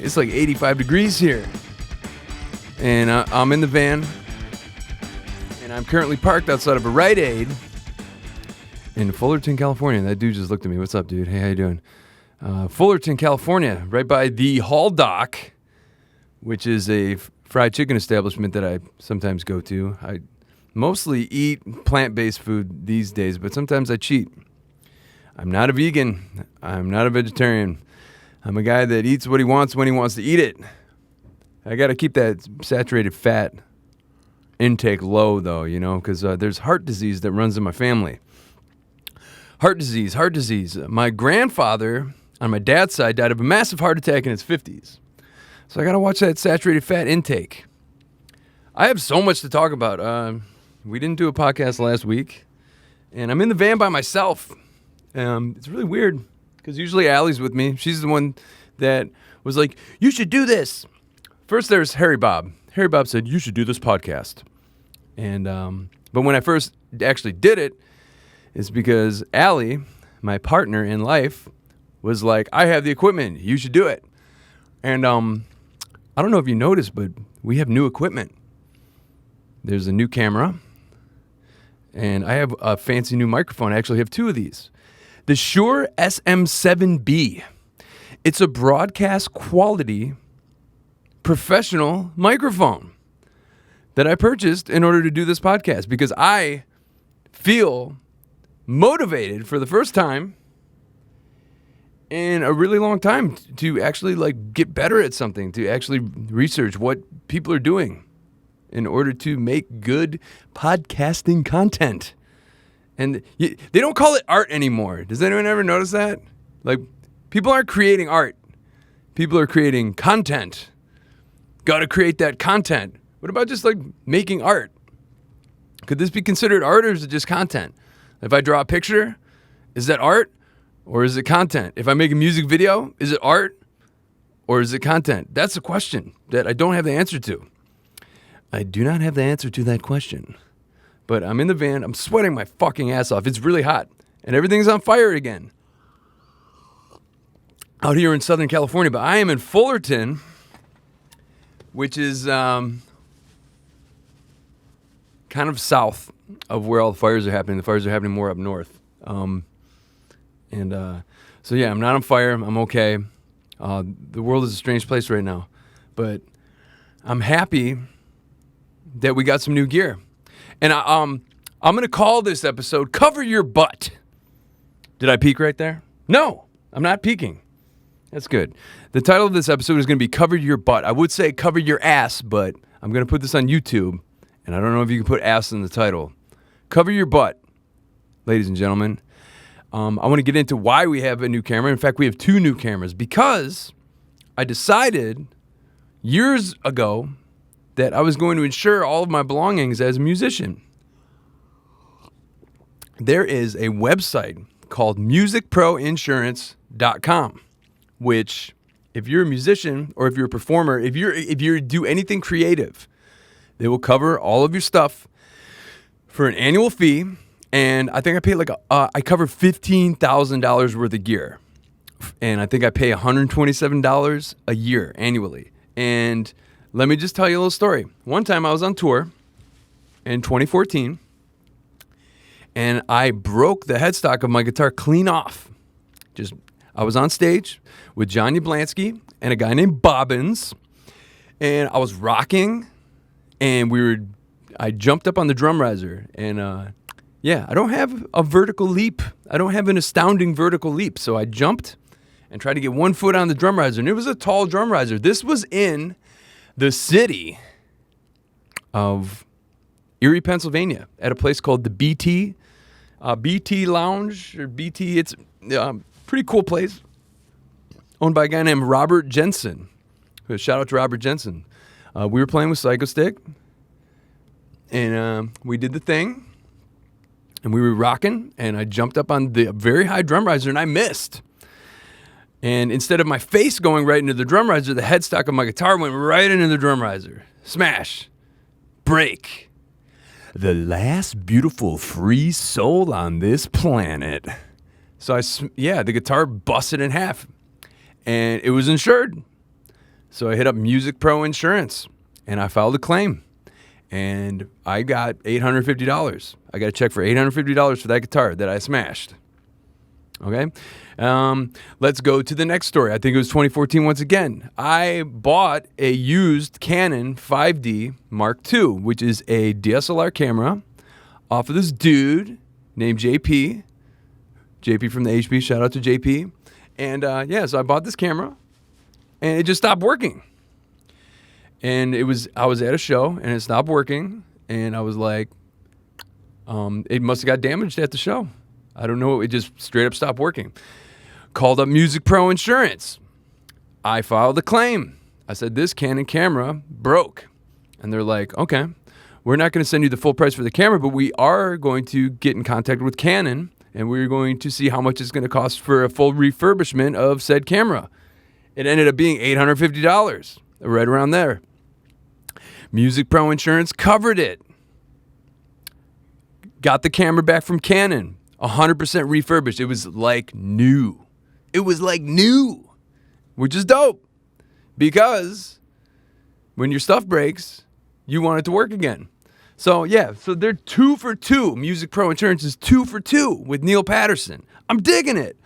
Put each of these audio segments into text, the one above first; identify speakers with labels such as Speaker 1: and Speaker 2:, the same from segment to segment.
Speaker 1: It's like 85 degrees here. And I'm in the van. And I'm currently parked outside of a Rite Aid in Fullerton, California. That dude just looked at me. What's up, dude? Hey, how you doing? Fullerton, California, right by the Hall Dock, which is a fried chicken establishment that I sometimes go to. I mostly eat plant-based food these days, but sometimes I cheat. I'm not a vegan. I'm not a vegetarian. I'm a guy that eats what he wants when he wants to eat it. I got to keep that saturated fat intake low, though, you know, because there's heart disease that runs in my family. Heart disease. My grandfather on my dad's side died of a massive heart attack in his 50s. So I got to watch that saturated fat intake. I have so much to talk about. We didn't do a podcast last week, and I'm in the van by myself. It's really weird because usually Allie's with me. She's the one that was like, you should do this. First, there's Harry Bob. Harry Bob said, you should do this podcast. And but when I first actually did it, it's because Allie, my partner in life, was like, I have the equipment. You should do it. And I don't know if you noticed, but we have new equipment. There's a new camera. And I have a fancy new microphone. I actually have two of these. The Shure SM7B. It's a broadcast quality professional microphone that I purchased in order to do this podcast because I feel motivated for the first time in a really long time to actually like get better at something, to actually research what people are doing in order to make good podcasting content. And they don't call it art anymore. Does anyone ever notice that? Like, people aren't creating art. People are creating content. Got to create that content. What about just like making art? Could this be considered art or is it just content? If I draw a picture, is that art or is it content? If I make a music video, is it art or is it content? That's a question that I don't have the answer to. I do not have the answer to that question. But I'm in the van. I'm sweating my fucking ass off. It's really hot. And everything's on fire again out here in Southern California. But I am in Fullerton, which is kind of south of where all the fires are happening. The fires are happening more up north. So yeah, I'm not on fire. I'm okay. The world is a strange place right now. But I'm happy that we got some new gear. And I'm going to call this episode Cover Your Butt. Did I peek right there? No, I'm not peeking. That's good. The title of this episode is going to be Cover Your Butt. I would say Cover Your Ass, but I'm going to put this on YouTube. And I don't know if you can put ass in the title. Cover Your Butt, ladies and gentlemen. I want to get into why we have a new camera. In fact, we have two new cameras because I decided years ago that I was going to insure all of my belongings as a musician. There is a website called musicproinsurance.com, which if you're a musician or if you're a performer, if you do anything creative, they will cover all of your stuff for an annual fee. And I think I pay I cover $15,000 worth of gear. And I think I pay $127 a year annually. And let me just tell you a little story. One time I was on tour in 2014, and I broke the headstock of my guitar clean off. I was on stage with John Yablansky and a guy named Bobbins, and I was rocking, and I jumped up on the drum riser, and I don't have a vertical leap. I don't have an astounding vertical leap, so I jumped and tried to get one foot on the drum riser, and it was a tall drum riser. This was in the city of Erie, Pennsylvania, at a place called the BT Lounge, or BT. It's a pretty cool place, owned by a guy named Robert Jensen. Shout out to Robert Jensen. We were playing with Psycho Stick, and we did the thing, and we were rocking, and I jumped up on the very high drum riser, and I missed. And instead of my face going right into the drum riser, the headstock of my guitar went right into the drum riser. Smash. Break. The last beautiful free soul on this planet. So the guitar busted in half. And it was insured. So I hit up Music Pro Insurance, and I filed a claim. And I got $850. I got a check for $850 for that guitar that I smashed. Okay? Let's go to the next story. I think it was 2014 once again. I bought a used Canon 5D Mark II, which is a DSLR camera off of this dude named JP. JP from the HP. Shout out to JP. And so I bought this camera, and it just stopped working. And I was at a show, and it stopped working, and I was like, it must have got damaged at the show. I don't know. It just straight up stopped working. Called up Music Pro Insurance. I filed a claim. I said, this Canon camera broke. And they're like, okay, we're not going to send you the full price for the camera, but we are going to get in contact with Canon, and we're going to see how much it's going to cost for a full refurbishment of said camera. It ended up being $850, right around there. Music Pro Insurance covered it. Got the camera back from Canon, 100% refurbished. It was like new. It was like new, which is dope. Because when your stuff breaks, you want it to work again. So they're 2 for 2. Music Pro Insurance is 2 for 2 with Neil Patterson. I'm digging it.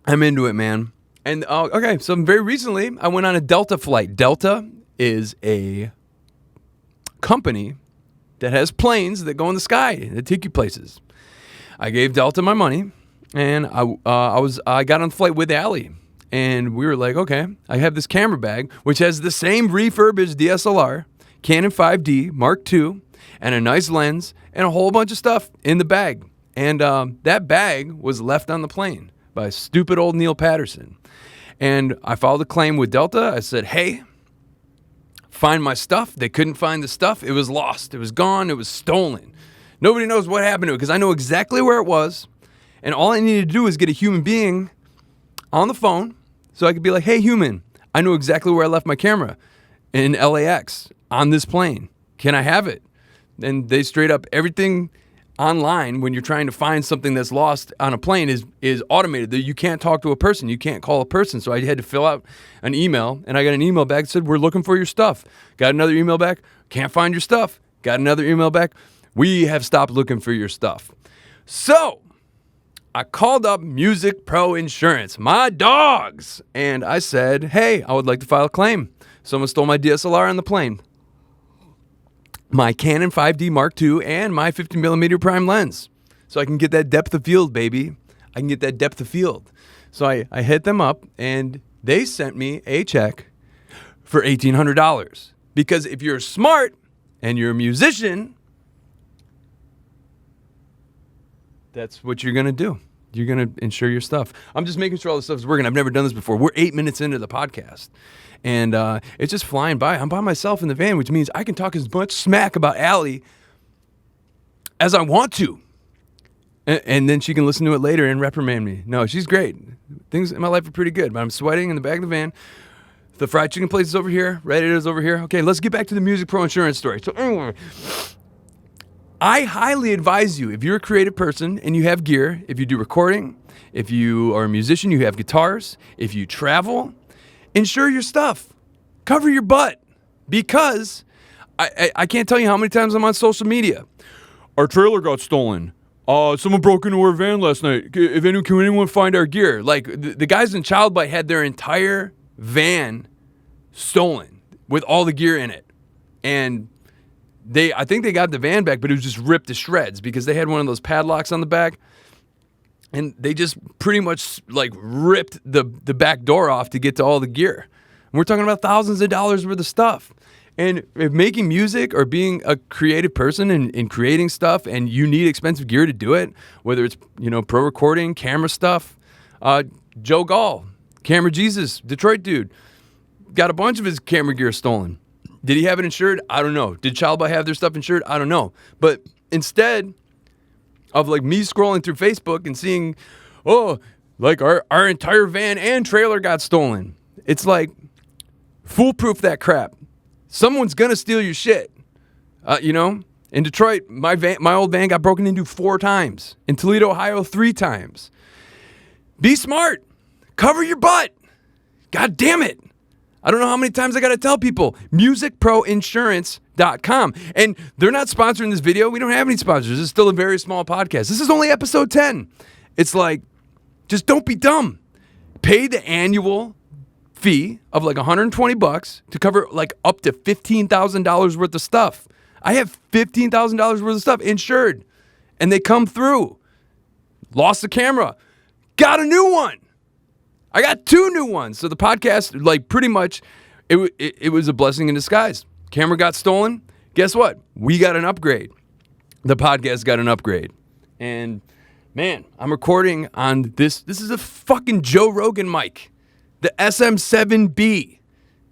Speaker 1: I'm into it, man. And so very recently, I went on a Delta flight. Delta is a company that has planes that go in the sky that take you places. I gave Delta my money, and I got on the flight with Allie, and we were like, okay, I have this camera bag which has the same refurbished DSLR, Canon 5D Mark II, and a nice lens and a whole bunch of stuff in the bag. And that bag was left on the plane by stupid old Neil Patterson. And I filed a claim with Delta. I said, hey, find my stuff. They couldn't find the stuff. It was lost. It was gone. It was stolen. Nobody knows what happened to it because I know exactly where it was. And all I needed to do was get a human being on the phone so I could be like, hey, human, I know exactly where I left my camera in LAX on this plane. Can I have it? And they straight up, everything online when you're trying to find something that's lost on a plane is automated. You can't talk to a person. You can't call a person. So I had to fill out an email, and I got an email back that said, we're looking for your stuff. Got another email back, can't find your stuff. Got another email back, we have stopped looking for your stuff. So I called up Music Pro Insurance, my dogs, and I said, hey, I would like to file a claim. Someone stole my DSLR on the plane, my Canon 5D Mark II, and my 50mm prime lens. So I can get that depth of field, baby. I can get that depth of field. So I hit them up, and they sent me a check for $1,800. Because if you're smart and you're a musician, that's what you're going to do. You're going to insure your stuff. I'm just making sure all this stuff is working. I've never done this before. We're 8 minutes into the podcast. And it's just flying by. I'm by myself in the van, which means I can talk as much smack about Allie as I want to. And then she can listen to it later and reprimand me. No, she's great. Things in my life are pretty good, but I'm sweating in the back of the van. The fried chicken place is over here. Reddit is over here. Okay, let's get back to the Music Pro Insurance story. So anyway, I highly advise you, if you're a creative person and you have gear, if you do recording, if you are a musician, you have guitars, if you travel, insure your stuff. Cover your butt. Because I can't tell you how many times I'm on social media. Our trailer got stolen. Someone broke into our van last night. Can anyone find our gear? Like, the guys in Child Bite had their entire van stolen with all the gear in it. And I think they got the van back, but it was just ripped to shreds because they had one of those padlocks on the back. And they just pretty much like ripped the back door off to get to all the gear. And we're talking about thousands of dollars worth of stuff. And if making music or being a creative person and creating stuff and you need expensive gear to do it, whether it's, pro recording, camera stuff, Joe Gall, Camera Jesus, Detroit dude, got a bunch of his camera gear stolen. Did he have it insured? I don't know. Did Child By have their stuff insured? I don't know. But instead of like me scrolling through Facebook and seeing, like our entire van and trailer got stolen, it's like, foolproof that crap. Someone's gonna steal your shit. In Detroit, my old van got broken into 4 times. In Toledo, Ohio, 3 times. Be smart. Cover your butt. God damn it. I don't know how many times I got to tell people. musicproinsurance.com. And they're not sponsoring this video. We don't have any sponsors. It's still a very small podcast. This is only episode 10. It's like, just don't be dumb. Pay the annual fee of like $120 to cover like up to $15,000 worth of stuff. I have $15,000 worth of stuff insured, and they come through. Lost the camera. Got a new one. I got 2 new ones. So the podcast, like pretty much, it was a blessing in disguise. Camera got stolen. Guess what? We got an upgrade. The podcast got an upgrade. And man, I'm recording on this. This is a fucking Joe Rogan mic. The SM7B.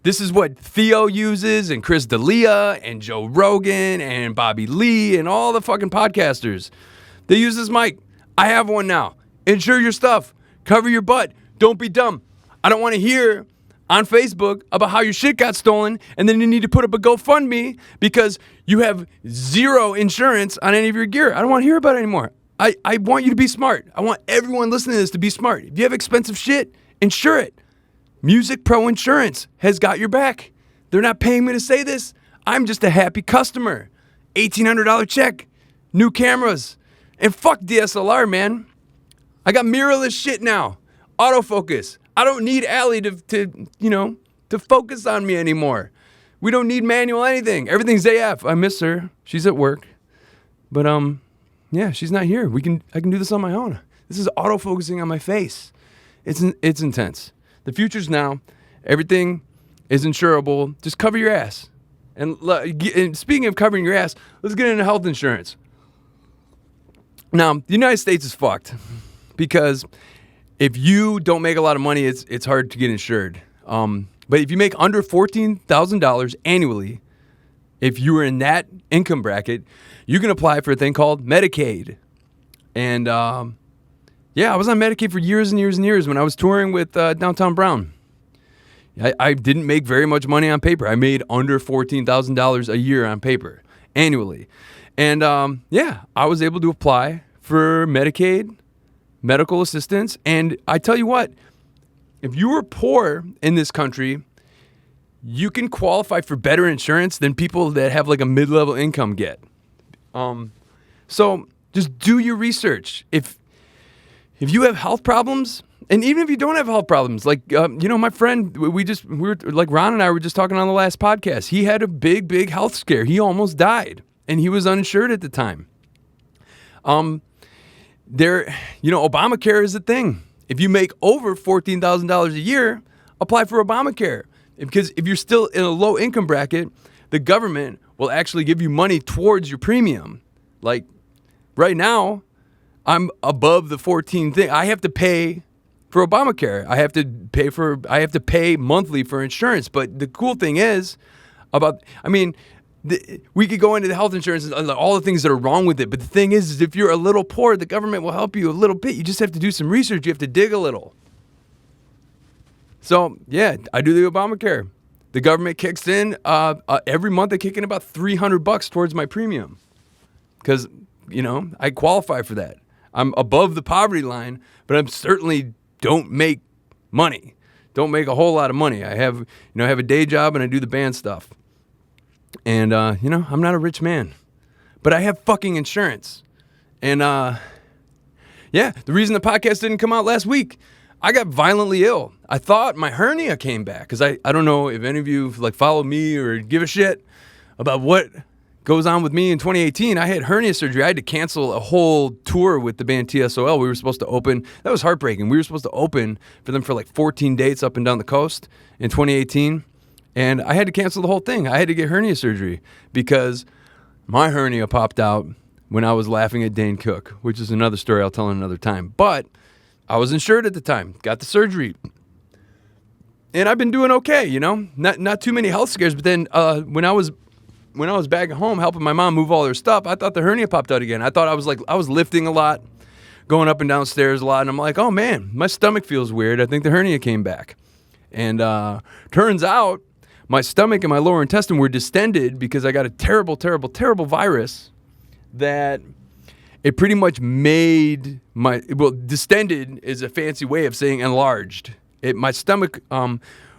Speaker 1: This is what Theo uses, and Chris D'Elia, and Joe Rogan, and Bobby Lee, and all the fucking podcasters. They use this mic. I have one now. Insure your stuff. Cover your butt. Don't be dumb. I don't want to hear on Facebook about how your shit got stolen, and then you need to put up a GoFundMe because you have 0 insurance on any of your gear. I don't want to hear about it anymore. I want you to be smart. I want everyone listening to this to be smart. If you have expensive shit, insure it. Music Pro Insurance has got your back. They're not paying me to say this. I'm just a happy customer. $1,800 check. New cameras. And fuck DSLR, man. I got mirrorless shit now. Autofocus. I don't need Allie to focus on me anymore. We don't need manual anything. Everything's AF. I miss her. She's at work. But yeah, she's not here. I can do this on my own. This is autofocusing on my face. It's intense. The future's now. Everything is insurable. Just cover your ass. And speaking of covering your ass, let's get into health insurance. Now, the United States is fucked because if you don't make a lot of money, it's hard to get insured. But if you make under $14,000 annually, if you were in that income bracket, you can apply for a thing called Medicaid. And yeah, I was on Medicaid for years and years and years when I was touring with Downtown Brown. I didn't make very much money on paper. I made under $14,000 a year on paper annually. And yeah, I was able to apply for Medicaid, medical assistance. And I tell you what, if you were poor in this country, you can qualify for better insurance than people that have like a mid-level income get. So just do your research. If you have health problems, and even if you don't have health problems, like, my friend, we were like Ron and I were just talking on the last podcast. He had a big health scare. He almost died, and he was uninsured at the time. Obamacare is a thing. If you make over $14,000 a year, apply for Obamacare. Because if you're still in a low income bracket, the government will actually give you money towards your premium. Like right now, I'm above the 14 thing. I have to pay for Obamacare. I have to pay monthly for insurance. But the cool thing is we could go into the health insurance and all the things that are wrong with it. But the thing is if you're a little poor, the government will help you a little bit. You just have to do some research. You have to dig a little. So, yeah, I do the Obamacare. The government kicks in. Every month they kick in about $300 towards my premium. Because, I qualify for that. I'm above the poverty line, but I certainly don't make money. Don't make a whole lot of money. I have a day job and I do the band stuff. And, I'm not a rich man. But I have fucking insurance. And, yeah, the reason the podcast didn't come out last week, I got violently ill. I thought my hernia came back. Because I don't know if any of you follow me or give a shit about what goes on with me in 2018. I had hernia surgery. I had to cancel a whole tour with the band TSOL. We were supposed to open. That was heartbreaking. We were supposed to open for them for 14 dates up and down the coast in 2018. And I had to cancel the whole thing. I had to get hernia surgery because my hernia popped out when I was laughing at Dane Cook, which is another story I'll tell another time. But I was insured at the time, got the surgery. And I've been doing okay, Not too many health scares. But then when I was back at home helping my mom move all her stuff, I thought the hernia popped out again. I thought I was lifting a lot, going up and down stairs a lot, and I'm like, oh man, my stomach feels weird. I think the hernia came back. And turns out my stomach and my lower intestine were distended because I got a terrible virus that it pretty much made distended is a fancy way of saying enlarged. My stomach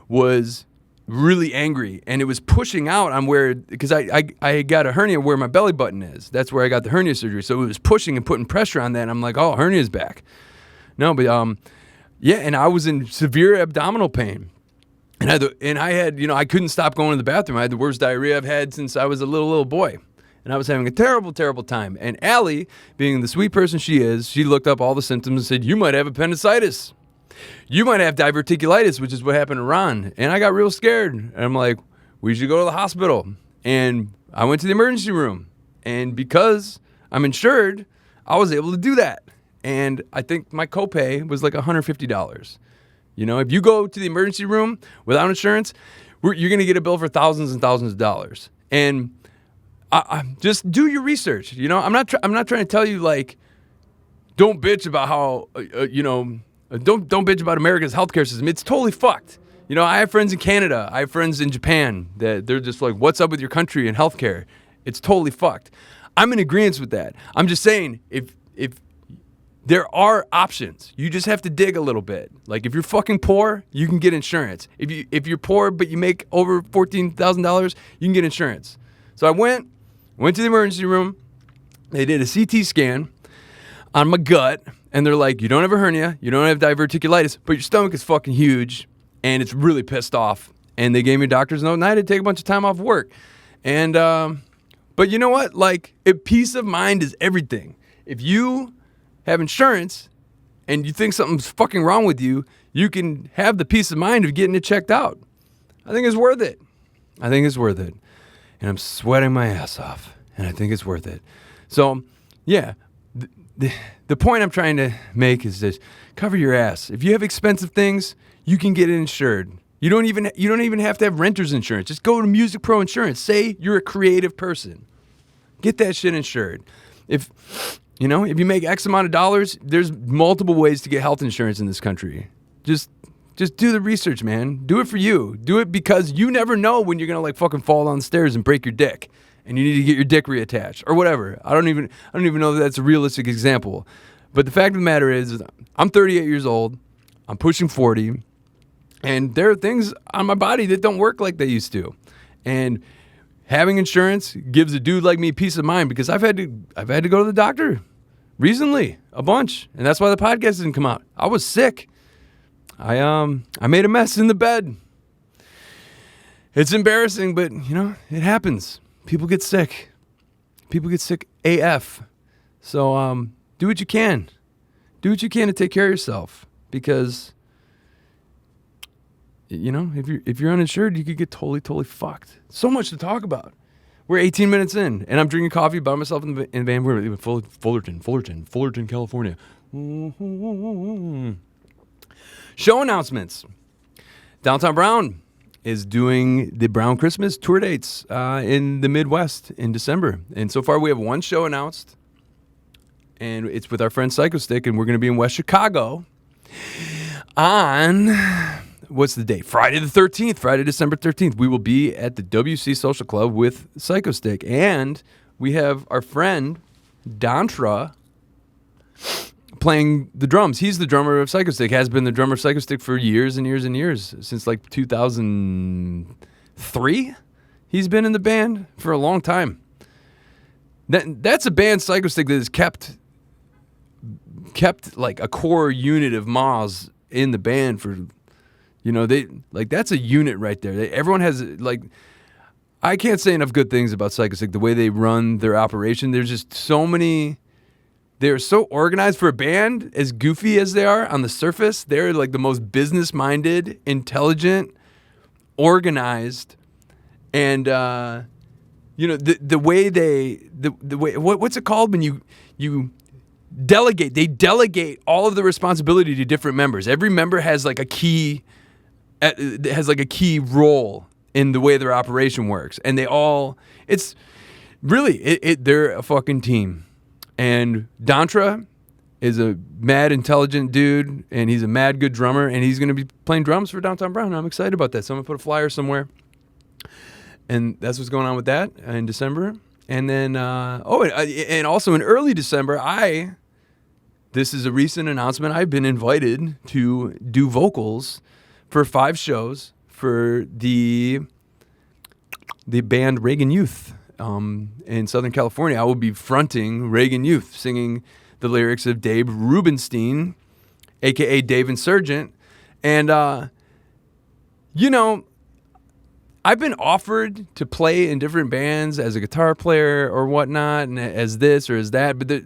Speaker 1: was really angry, and it was pushing out on where, because I got a hernia where my belly button is. That's where I got the hernia surgery. So it was pushing and putting pressure on that. And I'm like, oh, hernia's back. No, but yeah, and I was in severe abdominal pain. And I had, I couldn't stop going to the bathroom. I had the worst diarrhea I've had since I was a little boy. And I was having a terrible, terrible time. And Allie, being the sweet person she is, she looked up all the symptoms and said, you might have appendicitis. You might have diverticulitis, which is what happened to Ron. And I got real scared. And I'm like, we should go to the hospital. And I went to the emergency room. And because I'm insured, I was able to do that. And I think my copay was like $150. If you go to the emergency room without insurance, you're going to get a bill for thousands and thousands of dollars. And I just do your research. I'm not trying to tell you, like, don't bitch about how don't bitch about America's healthcare system. It's totally fucked. I have friends in Canada. I have friends in Japan that they're just like, what's up with your country and healthcare? It's totally fucked. I'm in agreement with that. I'm just saying, if there are options, you just have to dig a little bit. Like, if you're fucking poor, you can get insurance. If you're poor but you make over $14,000, you can get insurance. So I went to the emergency room. They did a CT scan on my gut, and they're like, you don't have a hernia, you don't have diverticulitis, but your stomach is fucking huge, and it's really pissed off. And they gave me a doctor's note, and I had to take a bunch of time off work. And but you know what? Like, peace of mind is everything. If you have insurance and you think something's fucking wrong with you, you can have the peace of mind of getting it checked out. I think it's worth it. And I'm sweating my ass off, and I think it's worth it. So, yeah, the point I'm trying to make is this: cover your ass. If you have expensive things, you can get it insured. You don't even have to have renter's insurance. Just go to Music Pro Insurance. Say you're a creative person. Get that shit insured. If you make X amount of dollars, there's multiple ways to get health insurance in this country. Just do the research, man. Do it for you. Do it because you never know when you're gonna fucking fall down the stairs and break your dick, and you need to get your dick reattached or whatever. I don't even know that that's a realistic example. But the fact of the matter is I'm 38 years old. I'm pushing 40, and there are things on my body that don't work like they used to, and having insurance gives a dude like me peace of mind, because I've had to go to the doctor recently a bunch, and that's why the podcast didn't come out. I was sick. I made a mess in the bed. It's embarrassing, but it happens. People get sick. People get sick AF. So do what you can. Do what you can to take care of yourself, because if you're uninsured, you could get totally fucked. So much to talk about. We're 18 minutes in, and I'm drinking coffee by myself in the van. We're in Fullerton, California. Show announcements. Downtown Brown is doing the Brown Christmas tour dates in the Midwest in December. And so far we have one show announced, and it's with our friend Psychostick, and we're going to be in West Chicago on... what's the date? Friday the 13th, Friday, December 13th. We will be at the WC Social Club with Psychostick. And we have our friend, Dantra, playing the drums. He's the drummer of Psychostick, has been the drummer of Psychostick for years and years and years. Since 2003, he's been in the band for a long time. That's a band, Psychostick, that has kept like a core unit of Moz in the band for... that's a unit right there. Everyone has, I can't say enough good things about Psychostick, the way they run their operation. There's just so many, they're so organized for a band, as goofy as they are on the surface. They're like the most business-minded, intelligent, organized, and, the way the way, what's it called when you delegate? They delegate all of the responsibility to different members. Every member has a key role in the way their operation works, and they're a fucking team. And Dantra is a mad intelligent dude, and he's a mad good drummer, and he's going to be playing drums for Downtown Brown. I'm excited about that. So I'm going to put a flyer somewhere, and that's what's going on with that in December. And then and also in early December, I this is a recent announcement. I've been invited to do vocals for 5 shows for the band Reagan Youth in Southern California. I will be fronting Reagan Youth, singing the lyrics of Dave Rubenstein, a.k.a. Dave Insurgent. And, I've been offered to play in different bands as a guitar player or whatnot, and as this or as that. But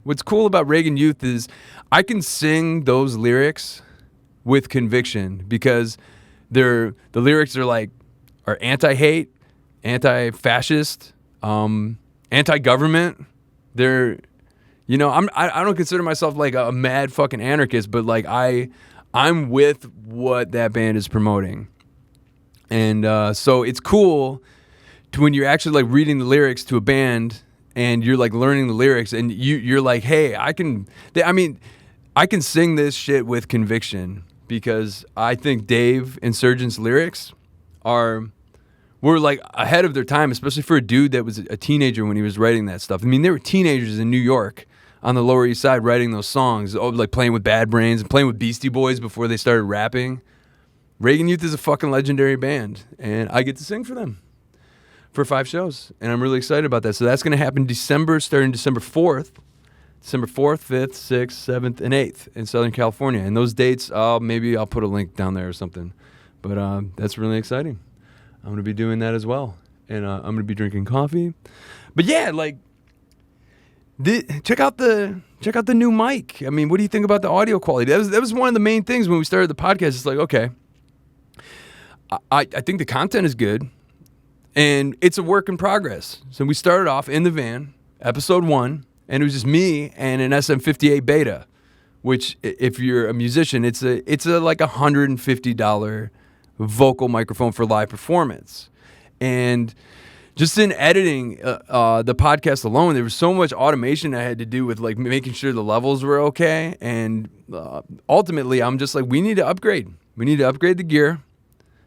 Speaker 1: what's cool about Reagan Youth is I can sing those lyrics with conviction because the lyrics are anti-hate, anti-fascist, anti-government. I don't consider myself like a mad fucking anarchist, but I'm with what that band is promoting. And so it's cool when you're actually reading the lyrics to a band and you're learning the lyrics and you're like, hey, I can sing this shit with conviction because I think Dave Insurgent's lyrics were ahead of their time, especially for a dude that was a teenager when he was writing that stuff. I mean, there were teenagers in New York on the Lower East Side writing those songs, playing with Bad Brains and playing with Beastie Boys before they started rapping. Reagan Youth is a fucking legendary band, and I get to sing for them for 5 shows, and I'm really excited about that. So that's going to happen starting December 4th, 5th, 6th, 7th, and 8th in Southern California. And those dates, maybe I'll put a link down there or something. But that's really exciting. I'm going to be doing that as well, and I'm going to be drinking coffee. But yeah, check out the new mic. I mean, what do you think about the audio quality? That was one of the main things when we started the podcast. It's okay. I think the content is good, and it's a work in progress. So we started off in the van, episode 1, and it was just me and an SM58 Beta, which, if you're a musician, it's a $150 vocal microphone for live performance. And just in editing the podcast alone, there was so much automation I had to do with making sure the levels were okay. And ultimately, I'm just we need to upgrade. We need to upgrade the gear.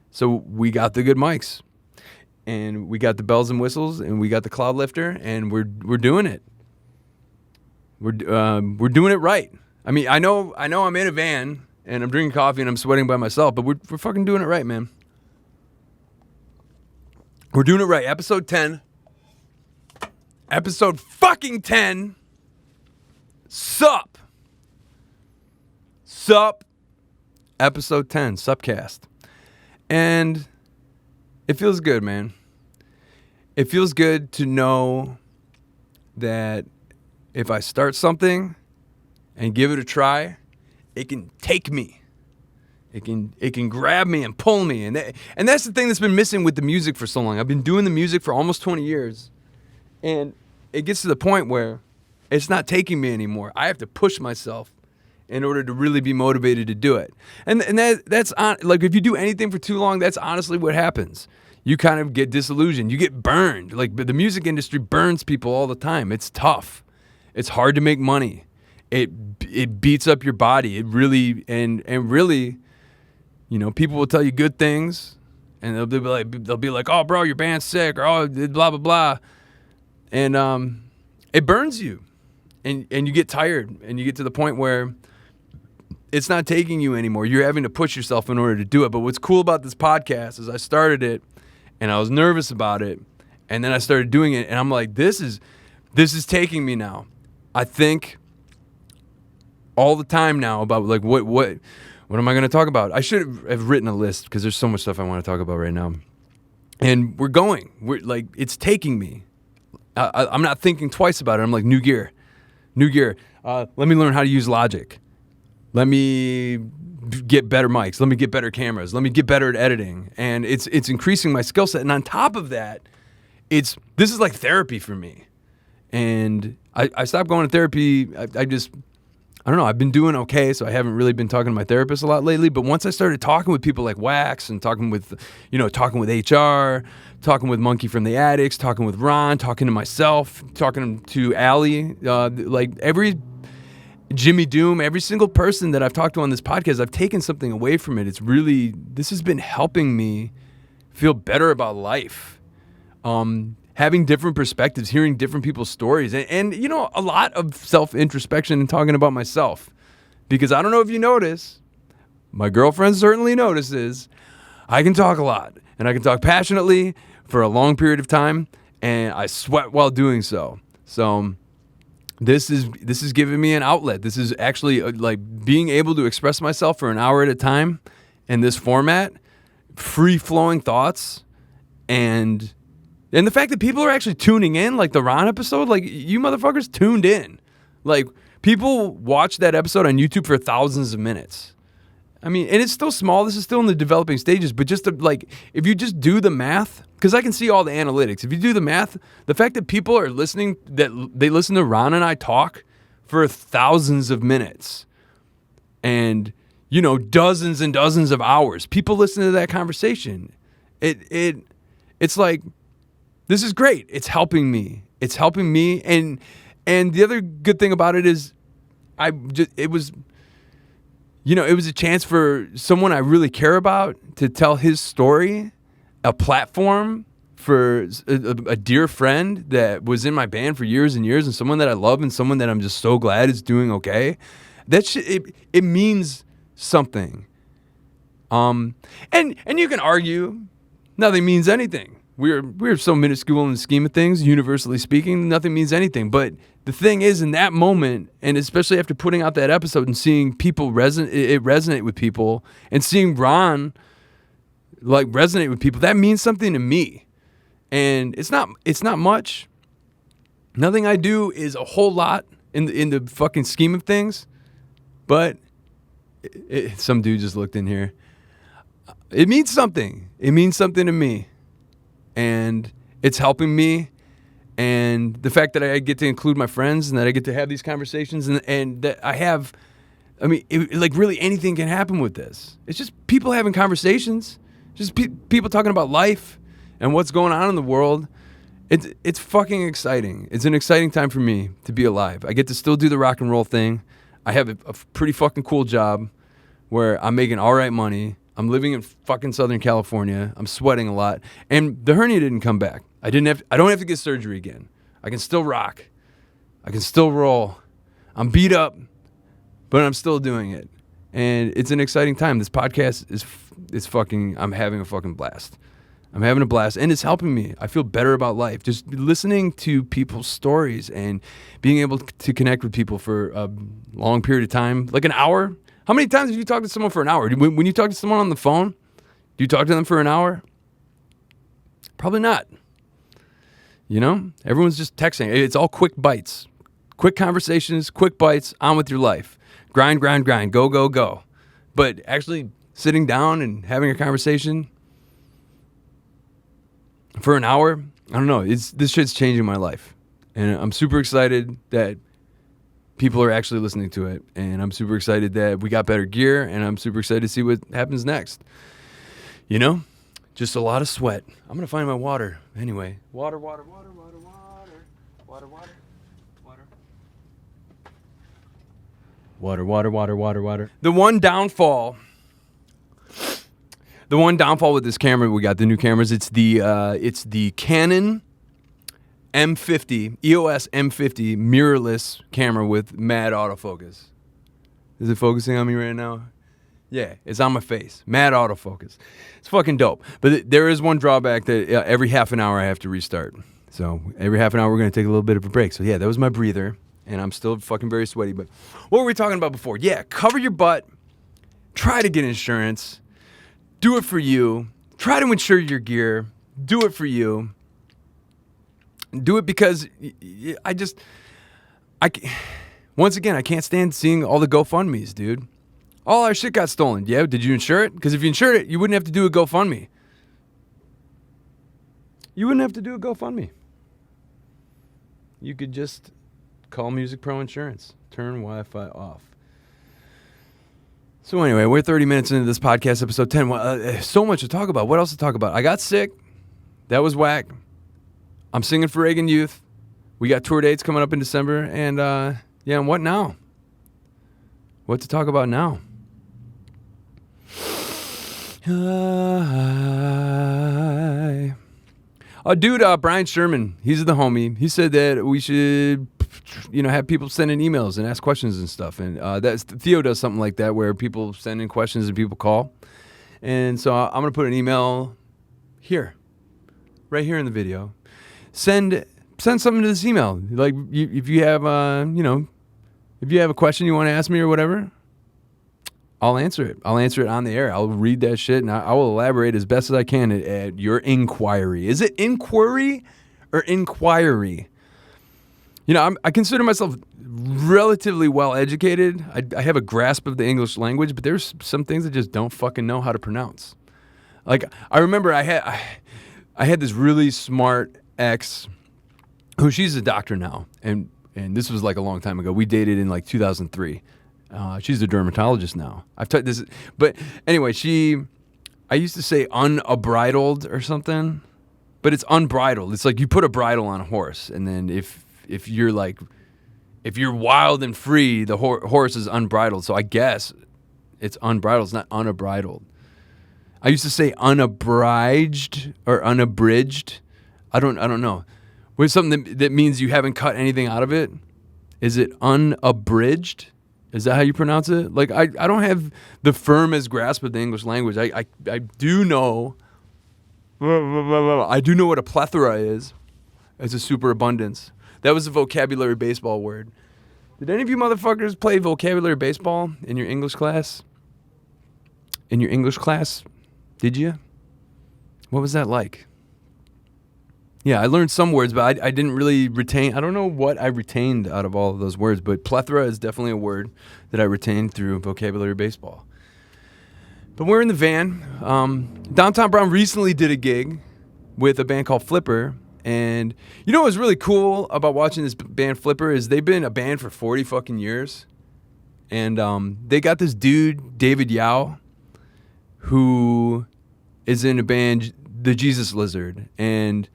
Speaker 1: So we got the good mics, and we got the bells and whistles, and we got the cloud lifter, and we're doing it. We're doing it right. I mean, I know I'm in a van and I'm drinking coffee and I'm sweating by myself, but we're fucking doing it right, man. We're doing it right. Episode 10. Episode fucking 10. Sup. Episode 10. SUPcast. And it feels good, man. It feels good to know that if I start something and give it a try, it can take me. It can grab me and pull me. And that's the thing that's been missing with the music for so long. I've been doing the music for almost 20 years. And it gets to the point where it's not taking me anymore. I have to push myself in order to really be motivated to do it. And that's if you do anything for too long, that's honestly what happens. You kind of get disillusioned. You get burned. The music industry burns people all the time. It's tough. It's hard to make money. It beats up your body. It really and really, people will tell you good things, and they'll be like, oh, bro, your band's sick, or oh, blah blah blah, and it burns you, and you get tired, and you get to the point where it's not taking you anymore. You're having to push yourself in order to do it. But what's cool about this podcast is I started it, and I was nervous about it, and then I started doing it, and I'm like, this is taking me now. I think all the time now about what am I going to talk about? I should have written a list because there's so much stuff I want to talk about right now. And we're it's taking me. I'm not thinking twice about it. I'm like, new gear. Let me learn how to use Logic. Let me get better mics. Let me get better cameras. Let me get better at editing. And it's increasing my skill set. And on top of that, this is like therapy for me. And I stopped going to therapy. I don't know. I've been doing okay, so I haven't really been talking to my therapist a lot lately. But once I started talking with people like Wax and talking with HR, talking with Monkey from the Addicts, talking with Ron, talking to myself, talking to Allie, every Jimmy Doom, every single person that I've talked to on this podcast, I've taken something away from it. This has been helping me feel better about life. having different perspectives, hearing different people's stories, and you know, a lot of self-introspection and talking about myself. Because I don't know if you notice, my girlfriend certainly notices, I can talk a lot, and I can talk passionately for a long period of time, and I sweat while doing so. So this is giving me an outlet. This is actually like being able to express myself for an hour at a time in this format, free-flowing thoughts, and the fact that people are actually tuning in, like the Ron episode, like you motherfuckers tuned in. Like people watch that episode on YouTube for thousands of minutes. I mean, and it's still small. This is still in the developing stages, but just to, like, if you just do the math, because I can see all the analytics. If you do the math, the fact that people are listening, that they listen to Ron and I talk for thousands of minutes and, you know, dozens and dozens of hours, people listen to that conversation. It's like, this is great. It's helping me. It's helping me. And the other good thing about it is it was a chance for someone I really care about to tell his story, a platform for a dear friend that was in my band for years and years, and someone that I love and someone that I'm just so glad is doing okay. It means something. And you can argue nothing means anything. We're so minuscule in the scheme of things, universally speaking, nothing means anything. But the thing is, in that moment, and especially after putting out that episode and seeing people resonate with people, and seeing Ron like resonate with people, that means something to me. And it's not much. Nothing I do is a whole lot in the fucking scheme of things. But some dude just looked in here. It means something. It means something to me. And it's helping me, and the fact that I get to include my friends and that I get to have these conversations and that I have, I mean, like really anything can happen with this. It's just people having conversations, just people talking about life and what's going on in the world. It's fucking exciting. It's an exciting time for me to be alive. I get to still do the rock and roll thing. I have a pretty fucking cool job where I'm making all right money. I'm living in fucking Southern California. I'm sweating a lot. And the hernia didn't come back. I don't have to get surgery again. I can still rock. I can still roll. I'm beat up, but I'm still doing it. And it's an exciting time. This podcast is fucking, I'm having a fucking blast. I'm having a blast, and it's helping me. I feel better about life. Just listening to people's stories and being able to connect with people for a long period of time, like an hour. How many times have you talked to someone for an hour? When you talk to someone on the phone, do you talk to them for an hour? Probably not. You know, everyone's just texting. It's all quick bites, quick conversations, quick bites, on with your life. Grind, grind, grind, go, go, go. But actually sitting down and having a conversation for an hour, I don't know. This shit's changing my life. And I'm super excited that people are actually listening to it. And I'm super excited that we got better gear. And I'm super excited to see what happens next. You know? Just a lot of sweat. I'm going to find my water. Anyway. Water. The one downfall with this camera, we got the new cameras. It's the Canon M50, EOS M50 mirrorless camera with mad autofocus. Is it focusing on me right now? Yeah, it's on my face. Mad autofocus. It's fucking dope. But there is one drawback that every half an hour I have to restart. So every half an hour we're going to take a little bit of a break. So yeah, that was my breather. And I'm still fucking very sweaty. But what were we talking about before? Yeah, cover your butt. Try to get insurance. Do it for you. Try to insure your gear. Do it for you. Do it because once again, I can't stand seeing all the GoFundMes, dude. All our shit got stolen. Yeah, did you insure it? Because if you insured it, you wouldn't have to do a GoFundMe. You could just call Music Pro Insurance. Turn Wi-Fi off. So anyway, we're 30 minutes into this podcast, episode 10. So much to talk about. What else to talk about? I got sick. That was whack. I'm singing for Reagan Youth. We got tour dates coming up in December. And and what now? What to talk about now? Dude, Brian Sherman, he's the homie. He said that we should, have people send in emails and ask questions and stuff. And Theo does something like that where people send in questions and people call. And so I'm going to put an email here, right here in the video. Send something to this email. Like if you have, if you have a question you want to ask me or whatever, I'll answer it. I'll answer it on the air. I'll read that shit and I will elaborate as best as I can at your inquiry. Is it inquiry or inquiry? I consider myself relatively well educated. I have a grasp of the English language, but there's some things I just don't fucking know how to pronounce. Like I remember I had this really smart ex who she's a doctor now, and this was like a long time ago. We dated in like 2003. She's a dermatologist now. I've taught this, but anyway, I used to say unbridled or something, but it's unbridled. It's like you put a bridle on a horse, and then if you're wild and free, the horse is unbridled. So I guess it's unbridled. It's not unabridled. I used to say unabridged or unabridged. I don't know. What's something that means you haven't cut anything out of it? Is it unabridged? Is that how you pronounce it? Like, I don't have the firmest grasp of the English language. I do know. I do know what a plethora is. It's a superabundance. That was a vocabulary baseball word. Did any of you motherfuckers play vocabulary baseball in your English class? In your English class? Did you? What was that like? Yeah, I learned some words, but I didn't really retain. I don't know what I retained out of all of those words, but plethora is definitely a word that I retained through vocabulary baseball. But we're in the van. Downtown Brown recently did a gig with a band called Flipper. And you know what's really cool about watching this band Flipper is they've been a band for 40 fucking years. And they got this dude, David Yao, who is in a band, The Jesus Lizard. And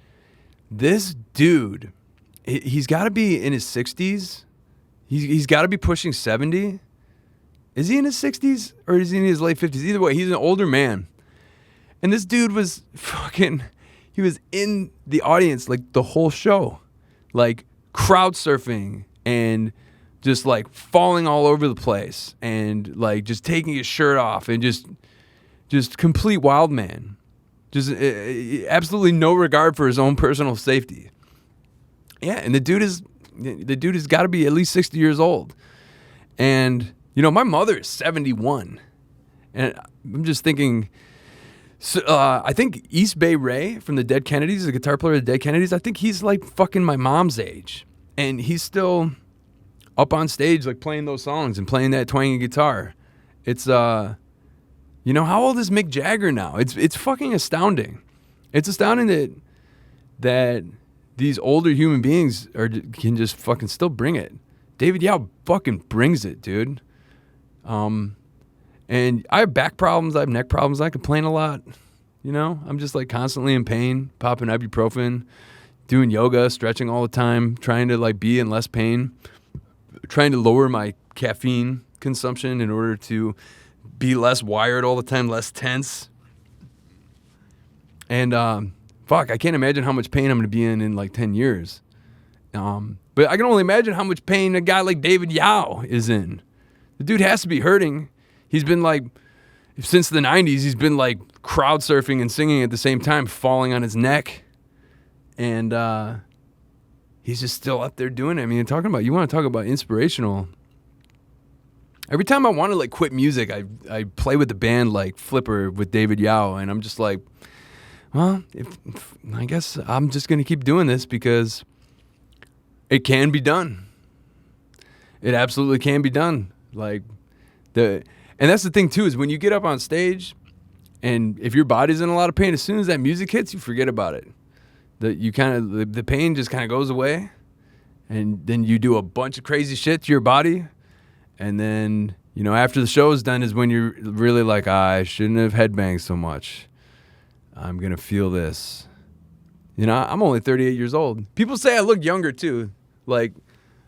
Speaker 1: this dude, he's got to be in his 60s. He's got to be pushing 70. Is he in his 60s or is he in his late 50s? Either way, he's an older man. And this dude was he was in the audience like the whole show. Like crowd surfing and just like falling all over the place and like just taking his shirt off and just complete wild man. Just absolutely no regard for his own personal safety. Yeah, and the dude has got to be at least 60 years old. And, my mother is 71. And I'm just thinking, I think East Bay Ray from the Dead Kennedys, the guitar player of the Dead Kennedys, I think he's like fucking my mom's age. And he's still up on stage like playing those songs and playing that twangy guitar. It's, how old is Mick Jagger now? It's fucking astounding. It's astounding that these older human beings can just fucking still bring it. David Yao fucking brings it, dude. And I have back problems. I have neck problems. I complain a lot. I'm just like constantly in pain, popping ibuprofen, doing yoga, stretching all the time, trying to like be in less pain, trying to lower my caffeine consumption in order to be less wired all the time, less tense. And I can't imagine how much pain I'm going to be in like 10 years. But I can only imagine how much pain a guy like David Yao is in. The dude has to be hurting. He's been like, since the 90s, he's been like crowd surfing and singing at the same time, falling on his neck. And he's just still up there doing it. I mean, you want to talk about inspirational. Every time I want to like quit music, I play with the band like Flipper with David Yao, and I'm just like, well, I guess I'm just gonna keep doing this because it can be done. It absolutely can be done. And that's the thing too, is when you get up on stage, and if your body's in a lot of pain, as soon as that music hits, you forget about it. The pain just kind of goes away, and then you do a bunch of crazy shit to your body. And then, after the show is done is when you're really like, I shouldn't have headbanged so much. I'm going to feel this. I'm only 38 years old. People say I look younger too. Like,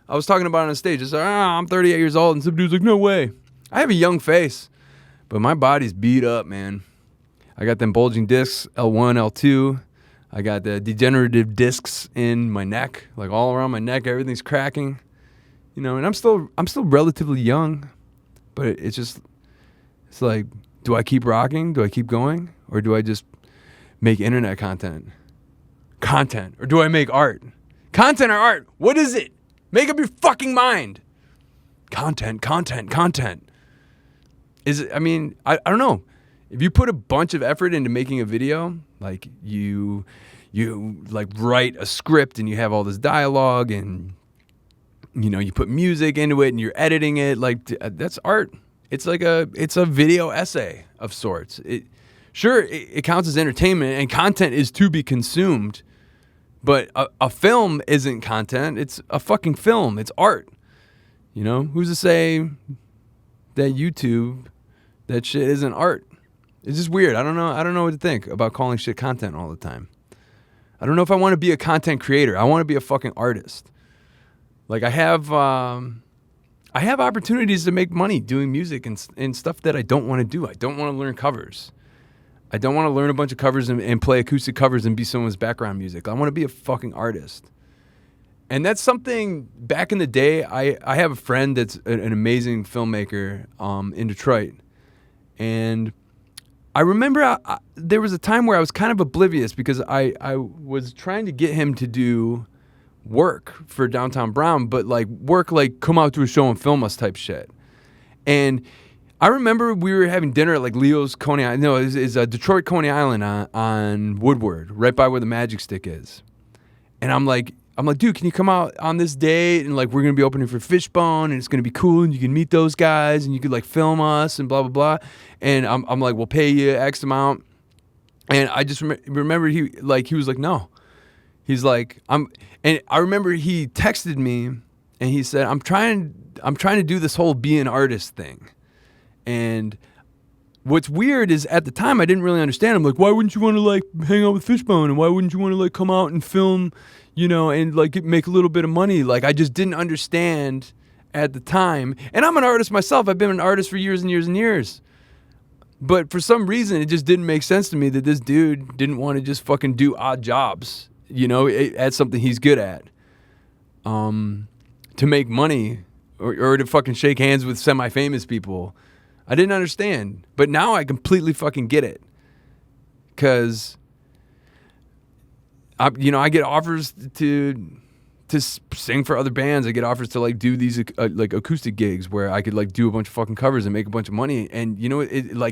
Speaker 1: I was talking about it on stage. I said, I'm 38 years old. And some dude's like, no way. I have a young face, but my body's beat up, man. I got them bulging discs, L1, L2. I got the degenerative discs in my neck, like all around my neck. Everything's cracking, and I'm still relatively young, but it's like, do I keep rocking? Do I keep going? Or do I just make internet content? Or do I make art? Content or art? What is it? Make up your fucking mind. Content. Is it, I don't know. If you put a bunch of effort into making a video, like you like write a script and you have all this dialogue and you put music into it and you're editing it, like that's art. It's a video essay of sorts. It counts as entertainment, and content is to be consumed, but a film isn't content. It's a fucking film. It's art. Who's to say that YouTube, that shit isn't art? It's just weird. I don't know what to think about calling shit content all the time. I don't know if I want to be a content creator. I want to be a fucking artist. Like I have opportunities to make money doing music and stuff that I don't want to do. I don't want to learn covers. I don't want to learn a bunch of covers and play acoustic covers and be someone's background music. I want to be a fucking artist. And that's something back in the day. I have a friend that's an amazing filmmaker in Detroit. And I remember there was a time where I was kind of oblivious because I was trying to get him to do work for Downtown Brown, but work come out to a show and film us type shit. And I remember we were having dinner at Leo's Coney Island. No, it's Detroit Coney Island on Woodward, right by where the Magic Stick is. And I'm like, dude, can you come out on this date? And we're gonna be opening for Fishbone, and it's gonna be cool, and you can meet those guys, and you could film us, and blah blah blah. And I'm like, we'll pay you X amount. And I just remember he was like, no. He's like, and I remember he texted me, and he said, I'm trying to do this whole be an artist thing. And what's weird is at the time I didn't really understand. I'm like, why wouldn't you want to hang out with Fishbone, and why wouldn't you want to come out and film, and make a little bit of money? I just didn't understand at the time. And I'm an artist myself. I've been an artist for years and years and years. But for some reason, it just didn't make sense to me that this dude didn't want to just fucking do odd jobs, at something he's good at, to make money or to fucking shake hands with semi-famous people. I didn't understand, but now I completely fucking get it. Cause I get offers to sing for other bands. I get offers to do these acoustic gigs where I could do a bunch of fucking covers and make a bunch of money. And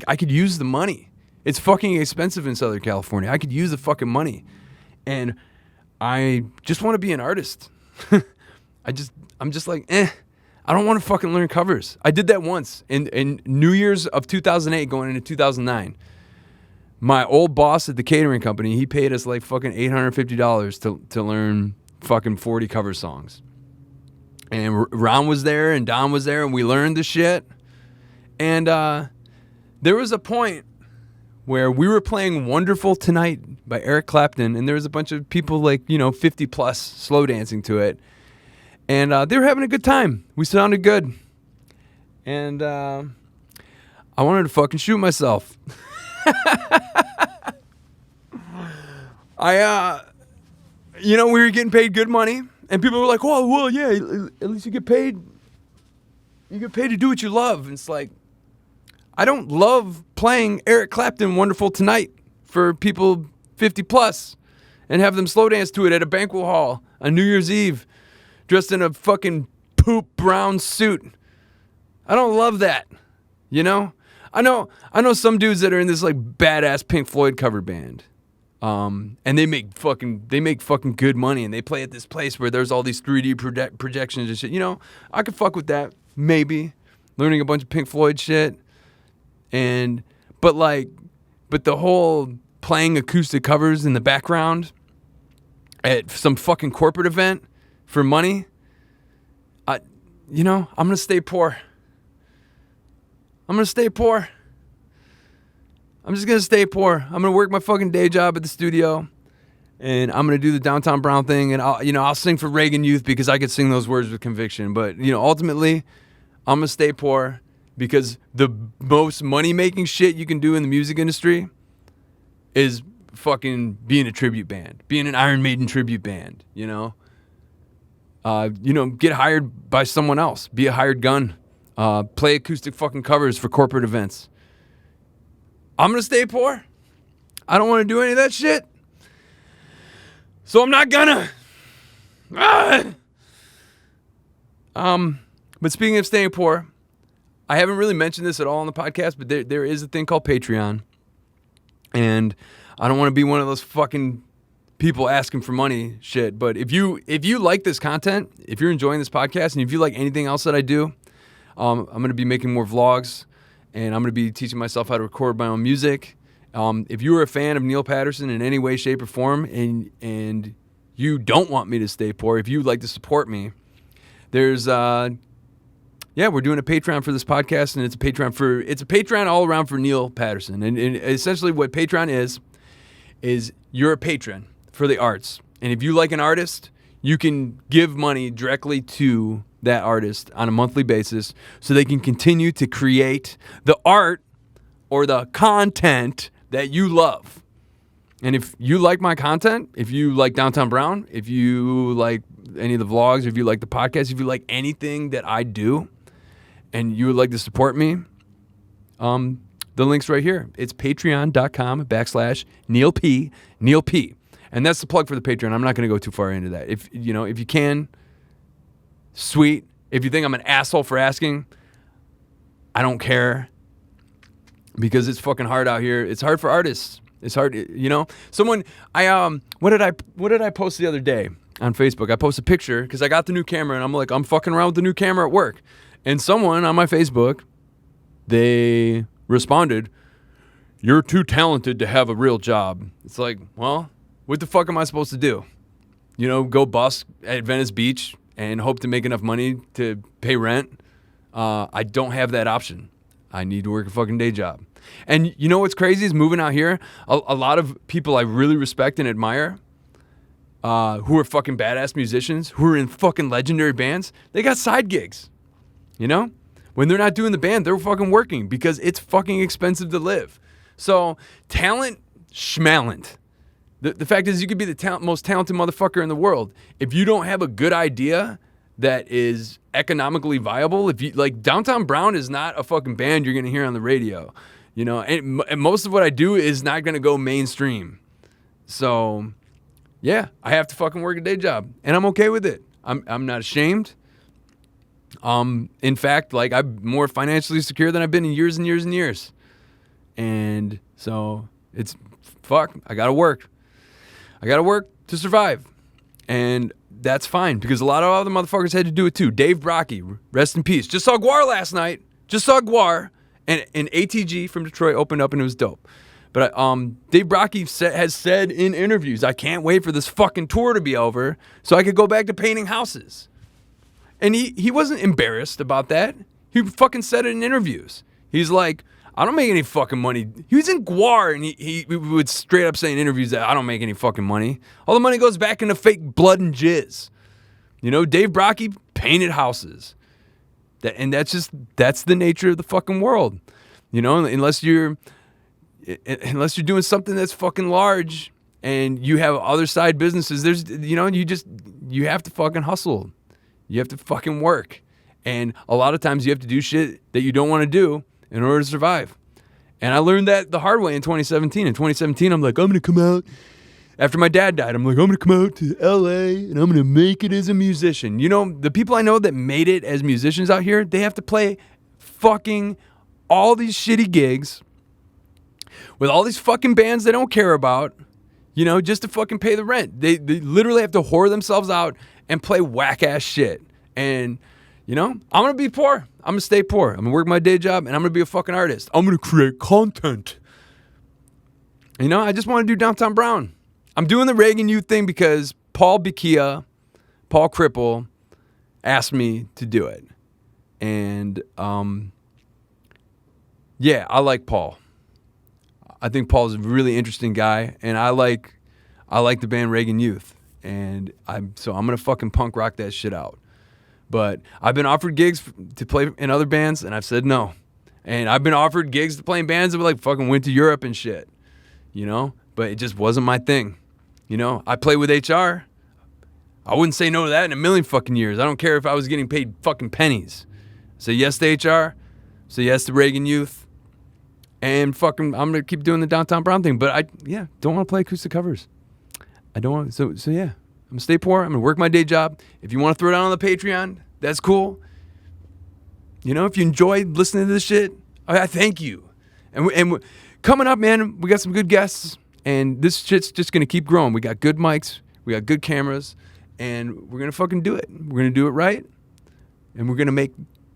Speaker 1: I could use the money. It's fucking expensive in Southern California. I could use the fucking money, and I just want to be an artist. I'm just I don't want to fucking learn covers. I did that once in New Year's of 2008 going into 2009. My old boss at the catering company, he paid us fucking $850 to learn fucking 40 cover songs. And Ron was there and Don was there and we learned the shit. And there was a point where we were playing Wonderful Tonight by Eric Clapton, and there was a bunch of people 50 plus slow dancing to it. And they were having a good time. We sounded good. And I wanted to fucking shoot myself. We were getting paid good money, and people were like, "Oh, well, yeah, at least you get paid. You get paid to do what you love." And it's I don't love playing Eric Clapton Wonderful Tonight for people 50 plus and have them slow dance to it at a banquet hall on New Year's Eve, dressed in a fucking poop brown suit. I don't love that. I know some dudes that are in this badass Pink Floyd cover band. And they make fucking good money, and they play at this place where there's all these 3D projections and shit. I could fuck with that, maybe. Learning a bunch of Pink Floyd shit. But the whole playing acoustic covers in the background at some fucking corporate event for money, I'm gonna stay poor. I'm just gonna stay poor. I'm gonna work my fucking day job at the studio, and I'm gonna do the Downtown Brown thing, and I'll sing for Reagan Youth because I could sing those words with conviction. But ultimately, I'm gonna stay poor because the most money making shit you can do in the music industry is fucking being a tribute band, being an Iron Maiden tribute band, you know? Get hired by someone else, be a hired gun, play acoustic fucking covers for corporate events. I'm going to stay poor. I don't want to do any of that shit. So I'm not gonna. But speaking of staying poor, I haven't really mentioned this at all on the podcast, but there is a thing called Patreon. And I don't want to be one of those fucking people asking for money shit. But if you like this content, if you're enjoying this podcast, and if you like anything else that I do, I'm going to be making more vlogs, and I'm going to be teaching myself how to record my own music. If you are a fan of Neil Patterson in any way, shape, or form, and you don't want me to stay poor, if you'd like to support me, there's we're doing a Patreon for this podcast, and it's a Patreon all around for Neil Patterson. And essentially what Patreon is you're a patron for the arts. And if you like an artist, you can give money directly to that artist on a monthly basis so they can continue to create the art or the content that you love. And if you like my content, if you like Downtown Brown, if you like any of the vlogs, if you like the podcast, if you like anything that I do, and you would like to support me, the link's right here. It's patreon.com/Neil P. And that's the plug for the Patreon. I'm not going to go too far into that. If you can, sweet. If you think I'm an asshole for asking, I don't care. Because it's fucking hard out here. It's hard for artists. It's hard, Someone, what did I post the other day on Facebook? I posted a picture because I got the new camera, and I'm fucking around with the new camera at work. And someone on my Facebook, they responded, "You're too talented to have a real job." It's like, well, what the fuck am I supposed to do? Go bust at Venice Beach and hope to make enough money to pay rent? I don't have that option. I need to work a fucking day job. And you know what's crazy is moving out here, a lot of people I really respect and admire, who are fucking badass musicians, who are in fucking legendary bands, they got side gigs. When they're not doing the band, they're fucking working because it's fucking expensive to live. So talent, schmalent. The fact is you could be the most talented motherfucker in the world. If you don't have a good idea that is economically viable, if you like, Downtown Brown is not a fucking band you're going to hear on the radio, and most of what I do is not going to go mainstream. So yeah, I have to fucking work a day job, and I'm okay with it. I'm not ashamed. In fact, I'm more financially secure than I've been in years and years and years. And so it's I gotta work. I gotta work to survive. And that's fine, because a lot of other motherfuckers had to do it too. Dave Brocky, rest in peace. Just saw Gwar last night. And ATG from Detroit opened up, and it was dope. But Dave Brocky has said in interviews, I can't wait for this fucking tour to be over so I could go back to painting houses. And he wasn't embarrassed about that. He fucking said it in interviews. He's like, I don't make any fucking money. He was in Gwar, and he would straight up say in interviews that I don't make any fucking money. All the money goes back into fake blood and jizz. Dave Brocky painted houses. That's the nature of the fucking world. Unless you're doing something that's fucking large and you have other side businesses, you have to fucking hustle. You have to fucking work. And a lot of times you have to do shit that you don't want to do in order to survive. And I learned that the hard way in 2017. In 2017, I'm like, I'm going to come out. After my dad died, I'm like, I'm going to come out to LA and I'm going to make it as a musician. The people I know that made it as musicians out here, they have to play fucking all these shitty gigs with all these fucking bands they don't care about, just to fucking pay the rent. They literally have to whore themselves out and play whack-ass shit. And, I'm going to be poor. I'm going to stay poor. I'm going to work my day job, and I'm going to be a fucking artist. I'm going to create content. I just want to do Downtown Brown. I'm doing the Reagan Youth thing because Paul Cripple, asked me to do it. And, yeah, I like Paul. I think Paul's a really interesting guy, and I like the band Reagan Youth. And I'm going to fucking punk rock that shit out. But I've been offered gigs to play in other bands, and I've said no. And I've been offered gigs to play in bands that fucking went to Europe and shit. but it just wasn't my thing. You know, I play with HR. I wouldn't say no to that in a million fucking years. I don't care if I was getting paid fucking pennies. Say yes to HR. Say yes to Reagan Youth. And fucking, I'm going to keep doing the Downtown Brown thing. But don't want to play acoustic covers. I don't want, so yeah. I'm going to stay poor. I'm going to work my day job. If you want to throw it on the Patreon, that's cool. You know, if you enjoy listening to this shit, I thank you. And coming up, man, we got some good guests. And this shit's just going to keep growing. We got good mics. We got good cameras. And we're going to fucking do it. We're going to do it right. And we're going to make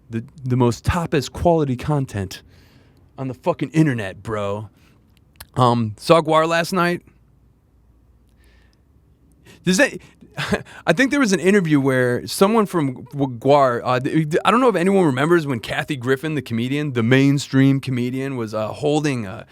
Speaker 1: the most toppest quality content on the fucking internet, bro. Saw Guar last night. I think there was an interview where someone from Guar, I don't know if anyone remembers when Kathy Griffin, the comedian, the mainstream comedian, was holding a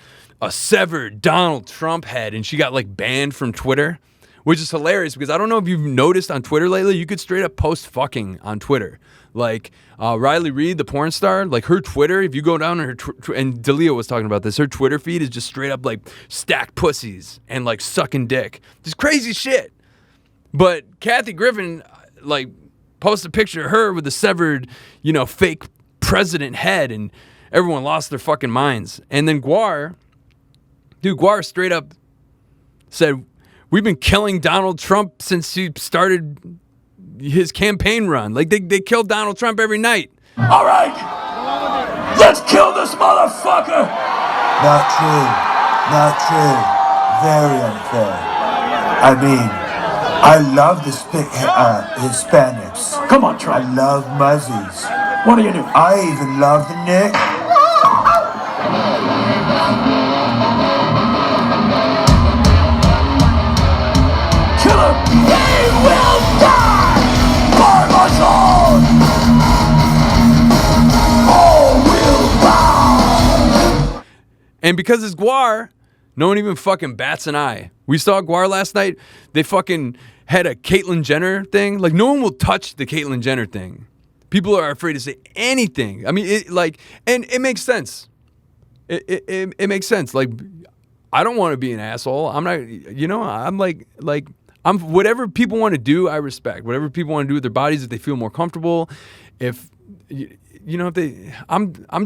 Speaker 1: severed Donald Trump head, and she got like banned from Twitter, which is hilarious because I don't know if you've noticed on Twitter lately, you could straight up post fucking on Twitter. Like Riley Reid, the porn star, like her Twitter, if you go down on her, and D'Elia was talking about this, her Twitter feed is just straight up like stacked pussies and like sucking dick. Just crazy shit. But Kathy Griffin, like, posted a picture of her with a severed, fake president head, and everyone lost their fucking minds. And then Guar straight up said, we've been killing Donald Trump since he started his campaign run. Like, they killed Donald Trump every night.
Speaker 2: All right, let's kill this motherfucker.
Speaker 3: Not true. Very unfair. I mean, I love the Hispanics.
Speaker 2: Come on, Trump.
Speaker 3: I love muzzies.
Speaker 2: What do you do?
Speaker 3: I even love the Nick.
Speaker 2: Kill him. They will die. Barbazon. All will bow.
Speaker 1: And because it's Guar, no one even fucking bats an eye. We saw Guar last night. They fucking had a Caitlyn Jenner thing. Like, no one will touch the Caitlyn Jenner thing. People are afraid to say anything. I mean, and it makes sense. It makes sense. Like, I don't want to be an asshole. I'm not, I'm whatever people want to do, I respect. Whatever people want to do with their bodies, if they feel more comfortable, I'm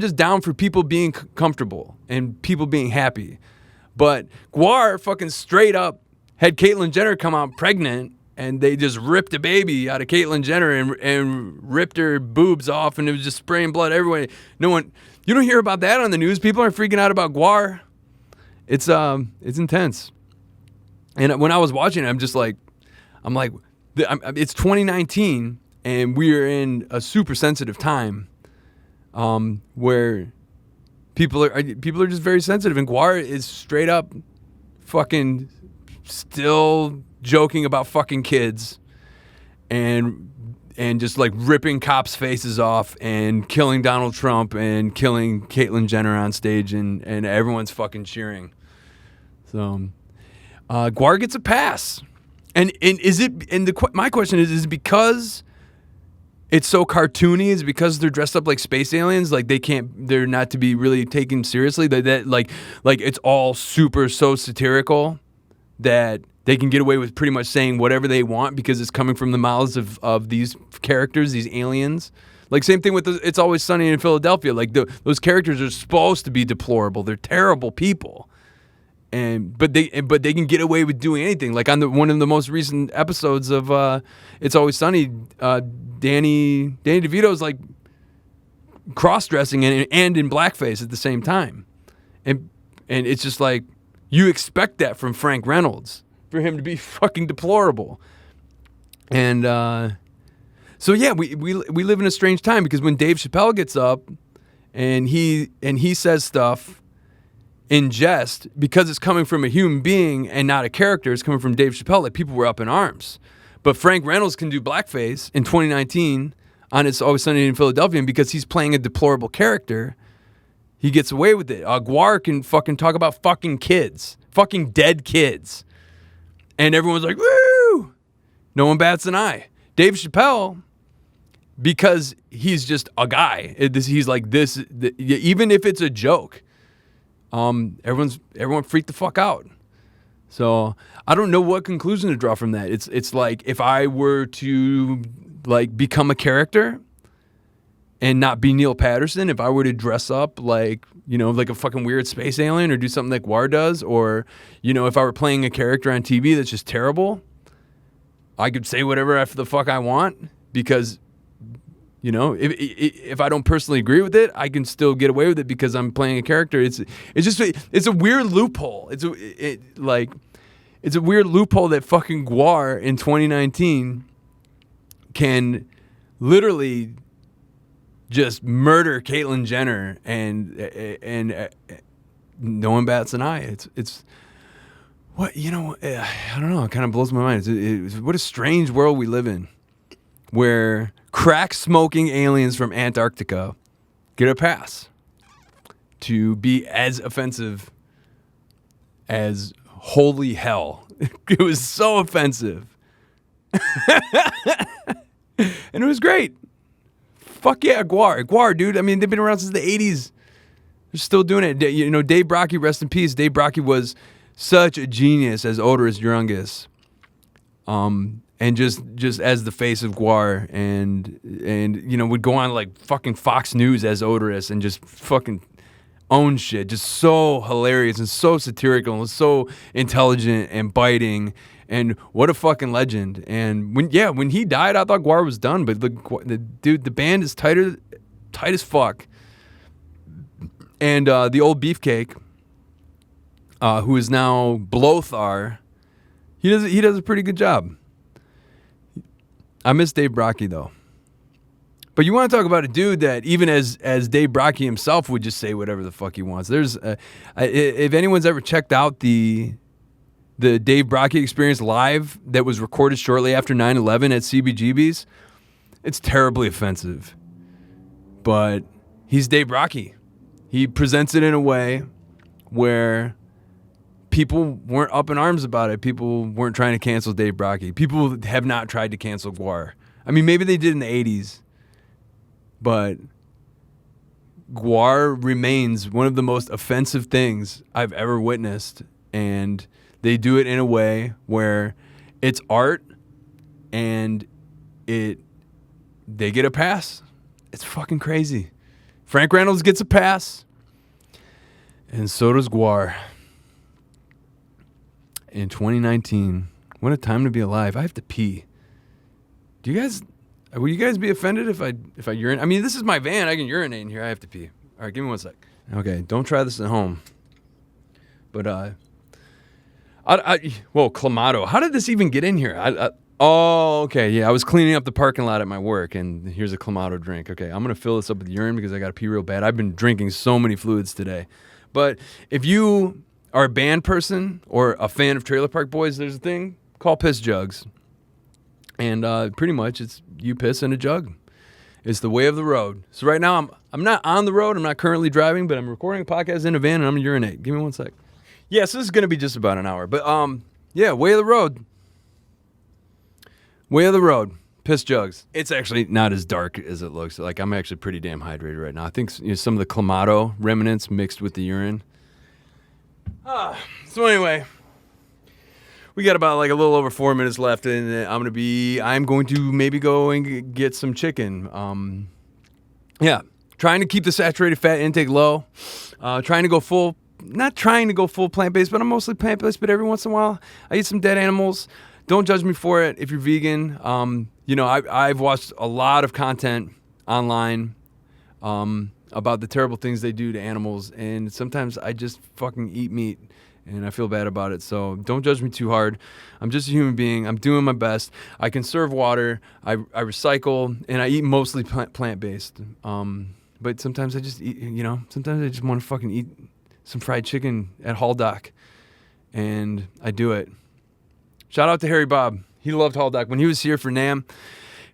Speaker 1: just down for people being comfortable and people being happy. But Guar fucking straight up had Caitlyn Jenner come out pregnant, and they just ripped a baby out of Caitlyn Jenner and ripped her boobs off, and it was just spraying blood everywhere. You don't hear about that on the news. People are freaking out about Guar. It's intense. And when I was watching it, it's 2019, and we're in a super sensitive time, where people are just very sensitive, and Guar is straight up fucking still joking about fucking kids and just like ripping cops' faces off and killing Donald Trump and killing Caitlyn Jenner on stage, and everyone's fucking cheering. So Guar gets a pass. And my question is it because it's so cartoony? Is it because they're dressed up like space aliens? Like they're not to be really taken seriously? That like it's all so satirical that they can get away with pretty much saying whatever they want because it's coming from the mouths of these characters, these aliens. Like same thing with It's Always Sunny in Philadelphia. Like those characters are supposed to be deplorable. They're terrible people. But they can get away with doing anything. Like on one of the most recent episodes of It's Always Sunny, Danny DeVito's like cross-dressing and in blackface at the same time, and it's just like you expect that from Frank Reynolds for him to be fucking deplorable. And so yeah, we live in a strange time because when Dave Chappelle gets up and he says stuff in jest, because it's coming from a human being and not a character, it's coming from Dave Chappelle, like people were up in arms. But Frank Reynolds can do blackface in 2019 on It's Always Sunny in Philadelphia, and because he's playing a deplorable character, he gets away with it. Guar can fucking talk about fucking kids, fucking dead kids, and everyone's like, woo! No one bats an eye. Dave Chappelle, because he's just a guy, he's like this, even if it's a joke, everyone freaked the fuck out. So I don't know what conclusion to draw from that. It's like if I were to like become a character and not be Neil Patterson, if I were to dress up like, like a fucking weird space alien or do something like War does, or, if I were playing a character on TV that's just terrible, I could say whatever the fuck I want because, if I don't personally agree with it, I can still get away with it because I'm playing a character. It's a weird loophole. It's a weird loophole that fucking Gwar in 2019 can literally just murder Caitlyn Jenner and no one bats an eye. It's what I don't know. It kind of blows my mind. What a strange world we live in, where crack smoking aliens from Antarctica get a pass to be as offensive as holy hell. It was so offensive, and it was great. Fuck yeah, Gwar, dude. I mean, they've been around since the 80s. They're still doing it. Dave Brockie, rest in peace. Dave Brockie was such a genius as Odorous Urungus. And just as the face of Gwar and would go on like fucking Fox News as Odorous and just fucking own shit. Just so hilarious and so satirical and so intelligent and biting. And what a fucking legend. And when he died, I thought Gwar was done. But the band is tight as fuck. And the old beefcake, who is now Blothar, he does a pretty good job. I miss Dave Brockie though. But you want to talk about a dude that even as Dave Brockie himself would just say whatever the fuck he wants. There's if anyone's ever checked out the Dave Brockie experience live that was recorded shortly after 9/11 at CBGB's, it's terribly offensive. But he's Dave Brockie. He presents it in a way where people weren't up in arms about it. People weren't trying to cancel Dave Brockie. People have not tried to cancel Gwar. I mean, maybe they did in the 80s. But Gwar remains one of the most offensive things I've ever witnessed. And they do it in a way where it's art and they get a pass. It's fucking crazy. Frank Reynolds gets a pass. And so does Gwar. In 2019, what a time to be alive. I have to pee. Will you guys be offended if I urinate? I mean, this is my van. I can urinate in here. I have to pee. All right, give me 1 sec. Okay, don't try this at home. But Clamato. How did this even get in here? Okay, yeah. I was cleaning up the parking lot at my work, and here's a Clamato drink. Okay, I'm gonna fill this up with urine because I gotta pee real bad. I've been drinking so many fluids today. But if you are a band person or a fan of Trailer Park Boys, there's a thing called piss jugs. And pretty much it's you piss in a jug. It's the way of the road. So right now I'm not on the road. I'm not currently driving, but I'm recording a podcast in a van and I'm going to urinate. Give me 1 sec. Yeah, so this is going to be just about an hour. But yeah, way of the road. Way of the road. Piss jugs. It's actually not as dark as it looks. Like I'm actually pretty damn hydrated right now. I think some of the Clamato remnants mixed with the urine. So anyway, we got about like a little over 4 minutes left, and I'm going to maybe go and get some chicken. Yeah, trying to keep the saturated fat intake low. Not trying to go full plant-based, but I'm mostly plant-based. But every once in a while, I eat some dead animals. Don't judge me for it if you're vegan. I've watched a lot of content online about the terrible things they do to animals, and sometimes I just fucking eat meat, and I feel bad about it. So don't judge me too hard. I'm just a human being. I'm doing my best. I conserve water. I recycle, and I eat mostly plant-based. But sometimes I just eat. Sometimes I just want to fucking eat some fried chicken at Hall Dock, and I do it. Shout out to Harry Bob. He loved Hall Dock. When he was here for NAMM,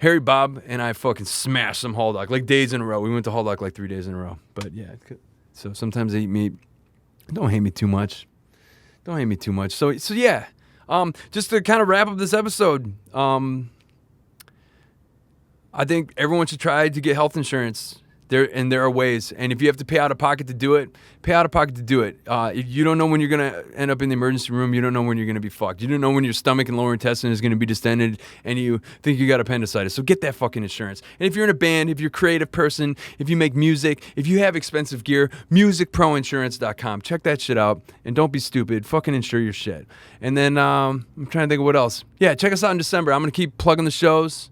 Speaker 1: Harry Bob and I fucking smashed some Hall Dock, like days in a row. We went to Hall Dock like 3 days in a row. But yeah, so sometimes I eat meat. Don't hate me too much. So yeah, just to kind of wrap up this episode, I think everyone should try to get health insurance. There are ways, and if you have to pay out of pocket to do it, pay out of pocket to do it. If you don't know when you're gonna end up in the emergency room, you don't know when you're gonna be fucked. You don't know when your stomach and lower intestine is gonna be distended, and you think you got appendicitis. So get that fucking insurance. And if you're in a band, if you're a creative person, if you make music, if you have expensive gear, musicproinsurance.com. Check that shit out, and don't be stupid. Fucking insure your shit. And then I'm trying to think of what else. Yeah, check us out in December. I'm gonna keep plugging the shows.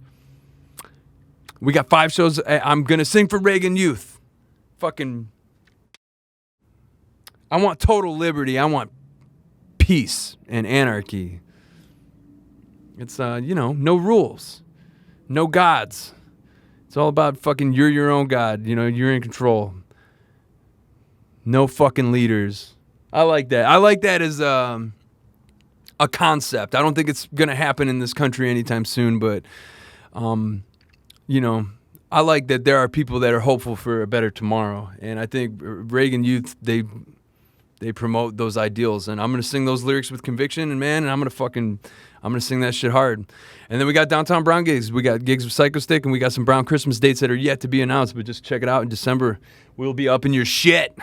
Speaker 1: We got 5 shows. I'm going to sing for Reagan Youth. Fucking. I want total liberty. I want peace and anarchy. It's, no rules. No gods. It's all about fucking you're your own god. You're in control. No fucking leaders. I like that. I like that as a concept. I don't think it's going to happen in this country anytime soon, but... I like that there are people that are hopeful for a better tomorrow. And I think Reagan Youth, they promote those ideals. And I'm going to sing those lyrics with conviction, and I'm going to sing that shit hard. And then we got Downtown Brown gigs. We got gigs with Psycho Stick, and we got some Brown Christmas dates that are yet to be announced, but just check it out in December. We'll be up in your shit.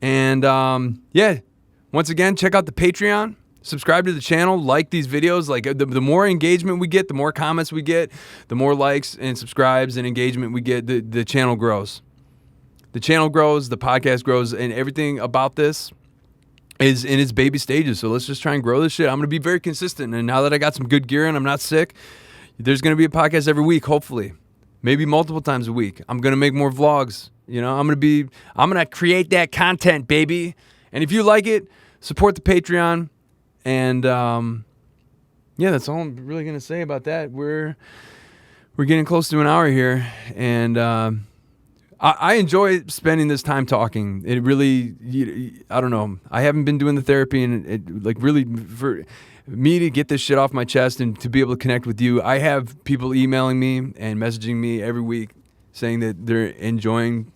Speaker 1: And, once again, check out the Patreon. Subscribe to the channel, like these videos. Like the more engagement we get, the more comments we get, the more likes and subscribes and engagement we get, the channel grows. The channel grows, the podcast grows, and everything about this is in its baby stages. So let's just try and grow this shit. I'm going to be very consistent. And now that I got some good gear and I'm not sick, there's going to be a podcast every week, hopefully. Maybe multiple times a week. I'm going to make more vlogs. I'm going to create that content, baby. And if you like it, support the Patreon. And that's all I'm really gonna say about that. We're getting close to an hour here, and I enjoy spending this time talking. It really, I don't know. I haven't been doing the therapy, and it really for me to get this shit off my chest and to be able to connect with you. I have people emailing me and messaging me every week saying that they're enjoying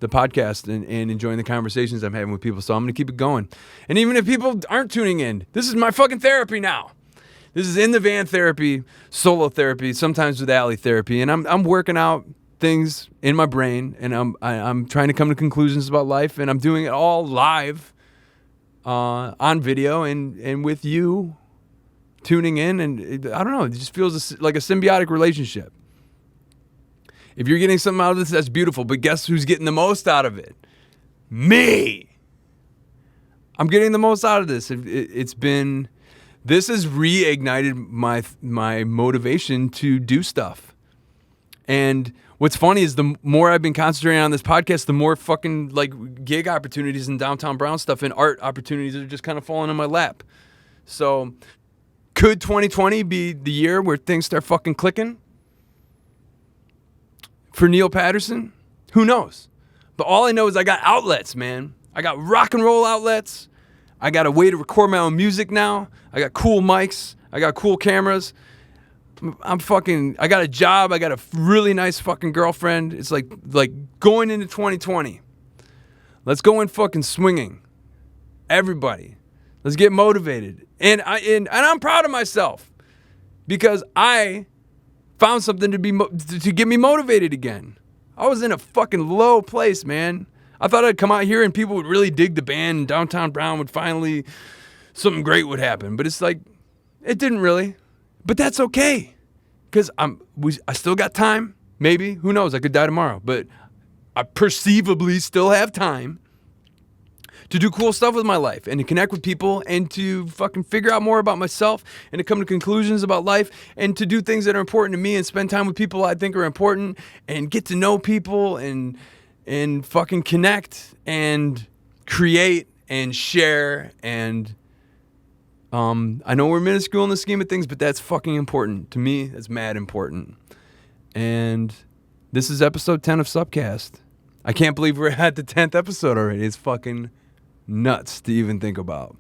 Speaker 1: the podcast and enjoying the conversations I'm having with people. So I'm going to keep it going. And even if people aren't tuning in, this is my fucking therapy now. This is in the van therapy, solo therapy, sometimes with Allie therapy. And I'm working out things in my brain, and I'm trying to come to conclusions about life, and I'm doing it all live on video and with you tuning in. And I don't know, it just feels like a symbiotic relationship. If you're getting something out of this, that's beautiful. But guess who's getting the most out of it? Me. I'm getting the most out of this. This has reignited my motivation to do stuff. And what's funny is the more I've been concentrating on this podcast, the more fucking gig opportunities and downtown Brown stuff and art opportunities are just kind of falling in my lap. So could 2020 be the year where things start fucking clicking? For Neil Patterson? Who knows? But all I know is I got outlets, man. I got rock and roll outlets. I got a way to record my own music now. I got cool mics. I got cool cameras. I got a job. I got a really nice fucking girlfriend. It's like going into 2020. Let's go in fucking swinging. Everybody. Let's get motivated. And I'm proud of myself because I found something to get me motivated again. I was in a fucking low place, man. I thought I'd come out here and people would really dig the band and Downtown Brown would finally, something great would happen. But it's like, it didn't really. But that's okay. Because I still got time. Maybe. Who knows? I could die tomorrow. But I perceivably still have time to do cool stuff with my life and to connect with people and to fucking figure out more about myself and to come to conclusions about life and to do things that are important to me and spend time with people I think are important and get to know people and fucking connect and create and share. And I know we're minuscule in the scheme of things, but that's fucking important. To me, that's mad important. And this is episode 10 of SUPcast. I can't believe we're at the 10th episode already. It's fucking nuts to even think about.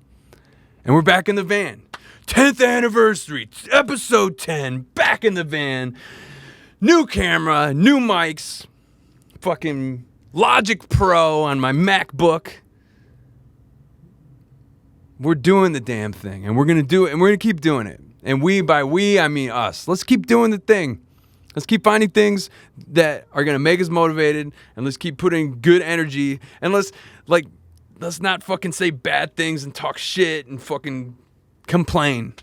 Speaker 1: And we're back in the van. 10th anniversary, episode 10, back in the van. New camera, new mics, fucking Logic Pro on my MacBook. We're doing the damn thing, and we're going to do it, and we're going to keep doing it. And by we, I mean us. Let's keep doing the thing. Let's keep finding things that are going to make us motivated, and let's keep putting good energy, and let's not fucking say bad things and talk shit and fucking complain.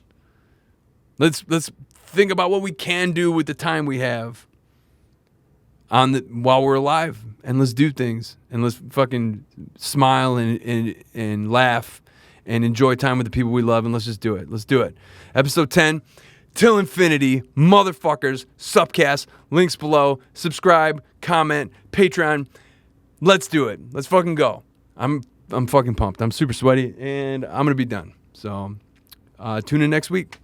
Speaker 1: Let's think about what we can do with the time we have while we're alive, and let's do things, and let's fucking smile and laugh and enjoy time with the people we love, and let's just do it. Let's do it. Episode 10, till infinity, motherfuckers, SUPcast, links below, subscribe, comment, Patreon. Let's do it. Let's fucking go. I'm fucking pumped. I'm super sweaty, and I'm going to be done. So tune in next week.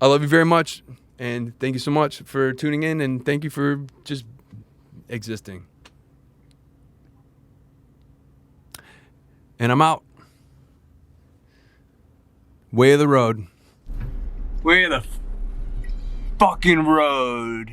Speaker 1: I love you very much, and thank you so much for tuning in, and thank you for just existing. And I'm out. Way of the road. Way of the fucking road.